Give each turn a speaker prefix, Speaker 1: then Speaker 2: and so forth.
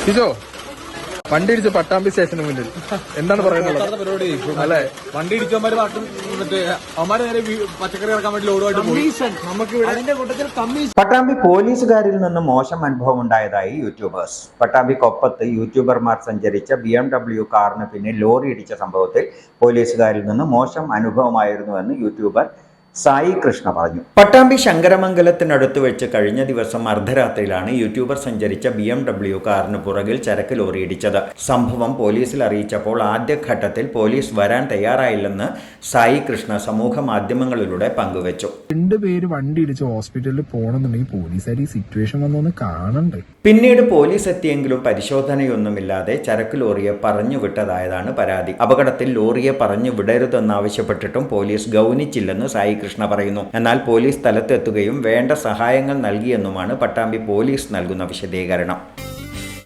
Speaker 1: ഷിജോ, വണ്ടി ഇടിച്ച് പട്ടാമ്പി സ്റ്റേഷന് മുന്നിൽ എന്താണ് പറയുന്നത്?
Speaker 2: പരിപാടി അല്ലെ, വണ്ടി ഇടിച്ചവന്മാര് അവന്മാര് നേരെ പച്ചക്കറി ഇറക്കാൻ വേണ്ടി ലോഡുമായിട്ട് പോയി.
Speaker 3: പട്ടാമ്പി പോലീസുകാരിൽ നിന്ന് മോശം അനുഭവം ഉണ്ടായതായി യൂട്യൂബേഴ്സ്. പട്ടാമ്പി കൊപ്പത്ത് യൂട്യൂബർമാർ സഞ്ചരിച്ച BMW കാറിന് പിന്നിൽ ലോറി ഇടിച്ച സംഭവത്തിൽ പോലീസുകാരിൽ നിന്ന് മോശം അനുഭവമായിരുന്നുവെന്ന് യൂട്യൂബർ സായി കൃഷ്ണ പറഞ്ഞു. പട്ടാമ്പി ശങ്കരമംഗലത്തിനടുത്ത് വെച്ച് കഴിഞ്ഞ ദിവസം അർദ്ധരാത്രിയിലാണ് യൂട്യൂബർ സഞ്ചരിച്ച BMW കാറിന് പുറകിൽ ചരക്ക് ലോറി ഇടിച്ചത്. സംഭവം പോലീസിൽ അറിയിച്ചപ്പോൾ ആദ്യഘട്ടത്തിൽ പോലീസ് വരാൻ തയ്യാറായില്ലെന്ന് സായി കൃഷ്ണ സമൂഹ മാധ്യമങ്ങളിലൂടെ പങ്കുവച്ചു.
Speaker 1: രണ്ടുപേര് വണ്ടി ഇടിച്ച് ഹോസ്പിറ്റലിൽ പോകണമെന്നുണ്ടെങ്കിൽ പോലീസുകാർ ഈ സിറ്റുവേഷൻ വന്നൊന്ന് കാണണ്ടേ?
Speaker 3: പിന്നീട് പോലീസ് എത്തിയെങ്കിലും പരിശോധനയൊന്നുമില്ലാതെ ചരക്ക് ലോറിയെ പറഞ്ഞു വിട്ടതായതാണ് പരാതി. അപകടത്തിൽ ലോറിയെ പറഞ്ഞു വിടരുതെന്നാവശ്യപ്പെട്ടിട്ടും പോലീസ് ഗൗനിച്ചില്ലെന്ന് സായി കൃഷ്ണ പറയുന്നു. എന്നാൽ പോലീസ് സ്ഥലത്തെത്തുകയും വേണ്ട സഹായങ്ങൾ നൽകിയെന്നുമാണ് പട്ടാമ്പി പോലീസ് നൽകുന്ന വിശദീകരണം.